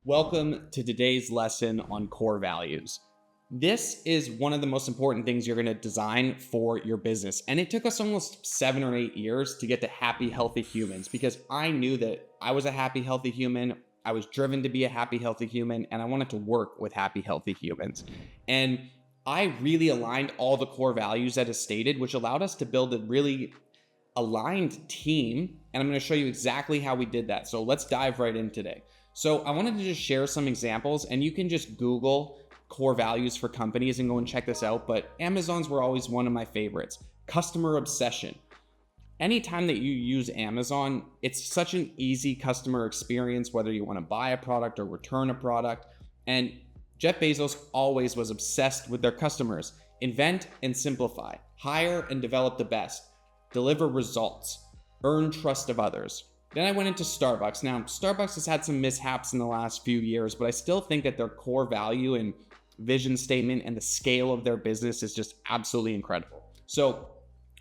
Welcome to today's lesson on core values. This is one of the most important things you're going to design for your business. And it took us almost 7 or 8 years to get to happy, healthy humans because I knew that I was a happy, healthy human. I was driven to be a happy, healthy human, and I wanted to work with happy, healthy humans. And I really aligned all the core values that is stated, which allowed us to build a really aligned team. And I'm going to show you exactly how we did that. So let's dive right in today. So I wanted to just share some examples, and you can just Google core values for companies and go and check this out. But Amazon's were always one of my favorites. Customer obsession. Anytime that you use Amazon, it's such an easy customer experience, whether you want to buy a product or return a product. And Jeff Bezos always was obsessed with their customers. Invent and simplify, hire and develop the best, deliver results, earn trust of others. Then I went into Starbucks. Now, Starbucks has had some mishaps in the last few years, but I still think that their core value and vision statement and the scale of their business is just absolutely incredible. So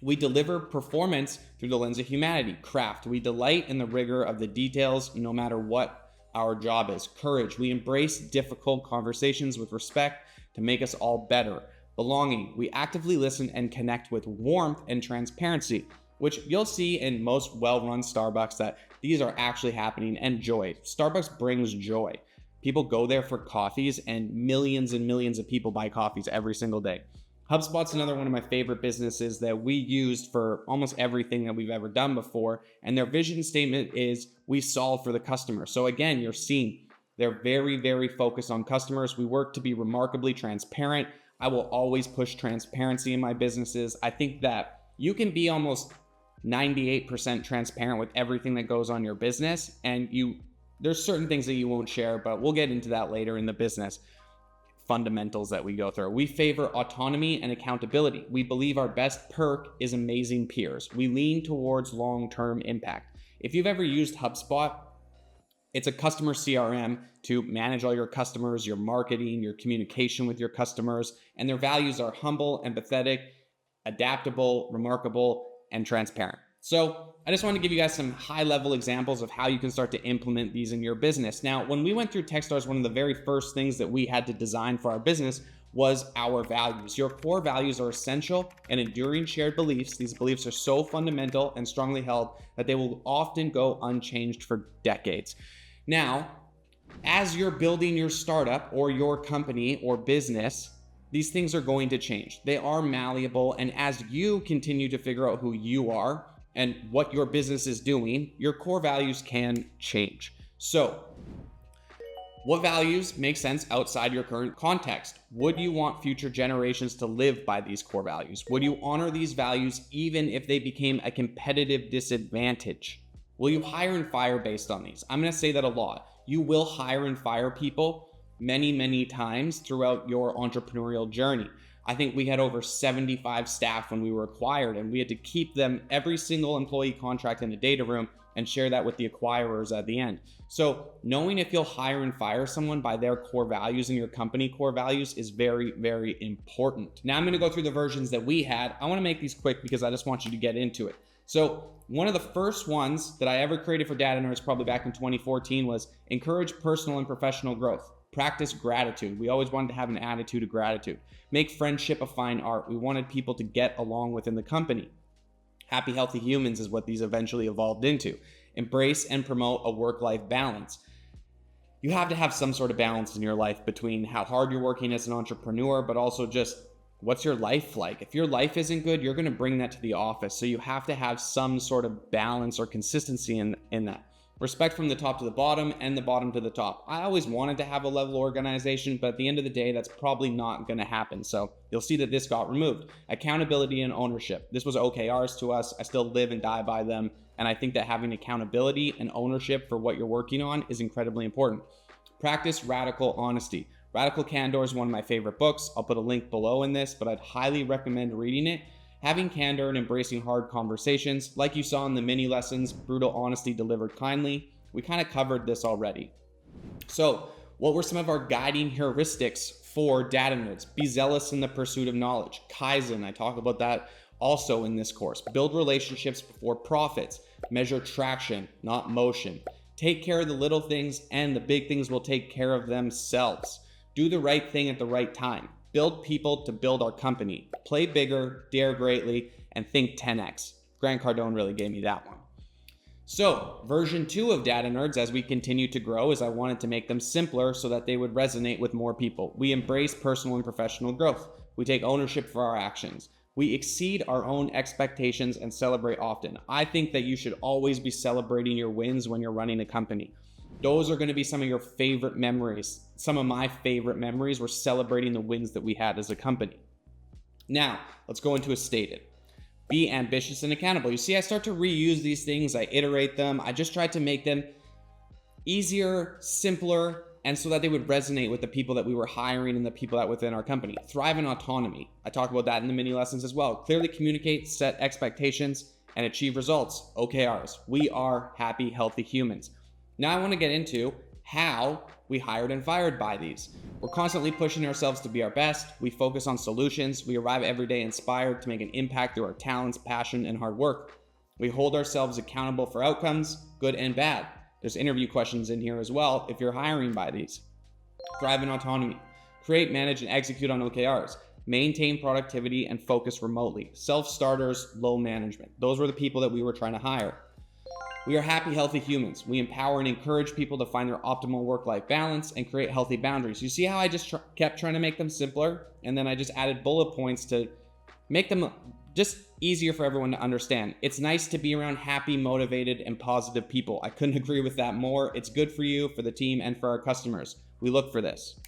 we deliver performance through the lens of humanity. Craft. We delight in the rigor of the details, no matter what our job is. Courage. We embrace difficult conversations with respect to make us all better. Belonging. We actively listen and connect with warmth and transparency, which you'll see in most well-run Starbucks that these are actually happening. And joy. Starbucks brings joy. People go there for coffees, and millions of people buy coffees every single day. HubSpot's another one of my favorite businesses that we used for almost everything that we've ever done before. And their vision statement is we solve for the customer. So again, you're seeing they're very focused on customers. We work to be remarkably transparent. I will always push transparency in my businesses. I think that you can be almost 98% transparent with everything that goes on your business, and there's certain things that you won't share, but we'll get into that later in the business fundamentals that we go through. We favor autonomy and accountability. We believe our best perk is amazing peers. We lean towards long-term impact. If you've ever used HubSpot, it's a customer CRM to manage all your customers, your marketing, your communication with your customers, and their values are humble, empathetic, adaptable, remarkable, and transparent. So I just want to give you guys some high-level examples of how you can start to implement these in your business. Now, when we went through Techstars, one of the very first things that we had to design for our business was our values. Your core values are essential and enduring shared beliefs. These beliefs are so fundamental and strongly held that they will often go unchanged for decades. Now, as you're building your startup or your company or business, these things are going to change. They are malleable, and as you continue to figure out who you are and what your business is doing, your core values can change. So, what values make sense outside your current context? Would you want future generations to live by these core values? Would you honor these values even if they became a competitive disadvantage? Will you hire and fire based on these? I'm going to say that a lot. You will hire and fire people many times throughout your entrepreneurial journey. I think we had over 75 staff when we were acquired, and we had to keep them, every single employee contract in a data room, and share that with the acquirers at the end. So knowing if you'll hire and fire someone by their core values and your company core values is very important. Now I'm going to go through the versions that we had. I want to make these quick because I just want you to get into it. So one of the first ones that I ever created for Data Nerds, probably back in 2014, was encourage personal and professional growth. Practice gratitude. We always wanted to have an attitude of gratitude. Make friendship a fine art. We wanted people to get along within the company. Happy, healthy humans is what these eventually evolved into. Embrace and promote a work-life balance. You have to have some sort of balance in your life between how hard you're working as an entrepreneur, but also just what's your life like? If your life isn't good, you're going to bring that to the office. So you have to have some sort of balance or consistency in that. Respect from the top to the bottom and the bottom to the top. I always wanted to have a level organization, but at the end of the day, that's probably not going to happen. So you'll see that this got removed. Accountability and ownership. This was OKRs to us. I still live and die by them. And I think that having accountability and ownership for what you're working on is incredibly important. Practice radical honesty. Radical Candor is one of my favorite books. I'll put a link below in this, but I'd highly recommend reading it. Having candor and embracing hard conversations. Like you saw in the mini lessons, brutal honesty delivered kindly. We kind of covered this already. So what were some of our guiding heuristics for Data Nerds? Be zealous in the pursuit of knowledge. Kaizen, I talk about that also in this course. Build relationships before profits. Measure traction, not motion. Take care of the little things, and the big things will take care of themselves. Do the right thing at the right time. Build people to build our company. Play bigger, dare greatly, and think 10x. Grant Cardone really gave me that one. So, version 2 of Data Nerds, as we continue to grow, is I wanted to make them simpler so that they would resonate with more people. We embrace personal and professional growth. We take ownership for our actions. We exceed our own expectations and celebrate often. I think that you should always be celebrating your wins when you're running a company. Those are going to be some of your favorite memories. Some of my favorite memories were celebrating the wins that we had as a company. Now, let's go into a stated. Be ambitious and accountable. You see, I start to reuse these things. I iterate them. I just tried to make them easier, simpler, and so that they would resonate with the people that we were hiring and the people that within our company. Thrive in autonomy. I talk about that in the mini lessons as well. Clearly communicate, set expectations, and achieve results. OKRs. We are happy, healthy humans. Now I want to get into how we hired and fired by these. We're constantly pushing ourselves to be our best. We focus on solutions. We arrive every day inspired to make an impact through our talents, passion, and hard work. We hold ourselves accountable for outcomes, good and bad. There's interview questions in here as well if you're hiring by these. Thrive in autonomy. Create, manage, and execute on OKRs. Maintain productivity and focus remotely. Self-starters, low management. Those were the people that we were trying to hire. We are happy, healthy humans. We empower and encourage people to find their optimal work-life balance and create healthy boundaries. You see how I just kept trying to make them simpler? And then I just added bullet points to make them just easier for everyone to understand. It's nice to be around happy, motivated, and positive people. I couldn't agree with that more. It's good for you, for the team, and for our customers. We look for this.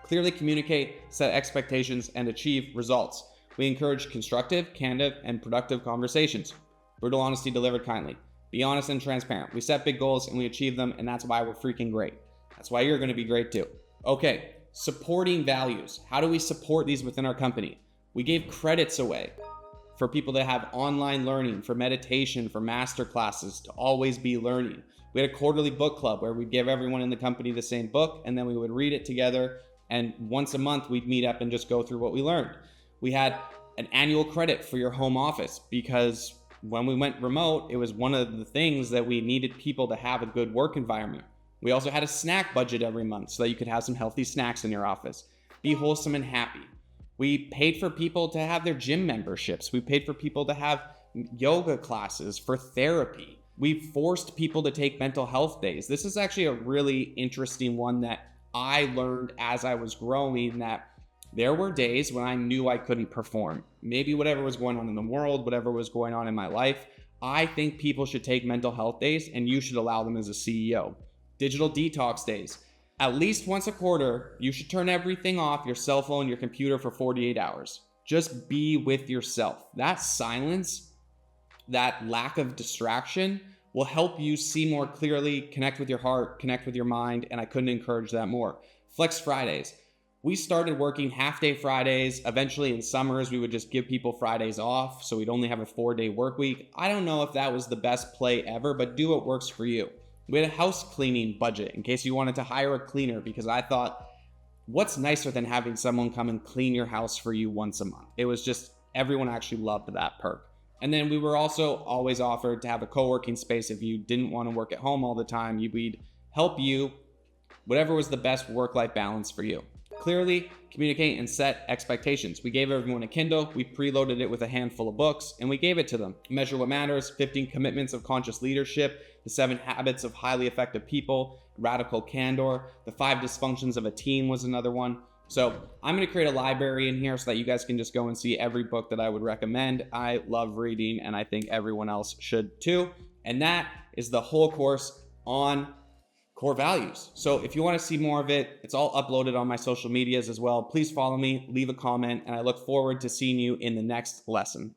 Clearly communicate, set expectations, and achieve results. We encourage constructive, candid, and productive conversations. Brutal honesty delivered kindly. Be honest and transparent. We set big goals and we achieve them, and that's why we're freaking great. That's why you're going to be great too. Okay, supporting values. How do we support these within our company? We gave credits away for people that have online learning, for meditation, for master classes, to always be learning. We had a quarterly book club where we'd give everyone in the company the same book, and then we would read it together, and once a month we'd meet up and just go through what we learned. We had an annual credit for your home office because when we went remote, it was one of the things that we needed people to have a good work environment. We also had a snack budget every month so that you could have some healthy snacks in your office. Be wholesome and happy. We paid for people to have their gym memberships. We paid for people to have yoga classes, for therapy. We forced people to take mental health days. This is actually a really interesting one that I learned as I was growing, that there were days when I knew I couldn't perform. Maybe whatever was going on in the world, whatever was going on in my life, I think people should take mental health days, and you should allow them as a CEO. Digital detox days. At least once a quarter, you should turn everything off, your cell phone, your computer, for 48 hours. Just be with yourself. That silence, that lack of distraction will help you see more clearly, connect with your heart, connect with your mind, and I couldn't encourage that more. Flex Fridays. We started working half-day Fridays. Eventually in summers, we would just give people Fridays off, so we'd only have a 4-day work week. I don't know if that was the best play ever, but do what works for you. We had a house cleaning budget in case you wanted to hire a cleaner, because I thought, what's nicer than having someone come and clean your house for you once a month? It was just, everyone actually loved that perk. And then we were also always offered to have a co-working space if you didn't want to work at home all the time. We'd help you, whatever was the best work-life balance for you. Clearly communicate and set expectations. We gave everyone a Kindle, we preloaded it with a handful of books, and we gave it to them. Measure What Matters, 15 Commitments of Conscious Leadership, The 7 Habits of Highly Effective People, Radical Candor, The 5 Dysfunctions of a Team was another one. So I'm going to create a library in here so that you guys can just go and see every book that I would recommend. I love reading, and I think everyone else should too. And that is the whole course on core values. So if you want to see more of it, it's all uploaded on my social medias as well. Please follow me, leave a comment, and I look forward to seeing you in the next lesson.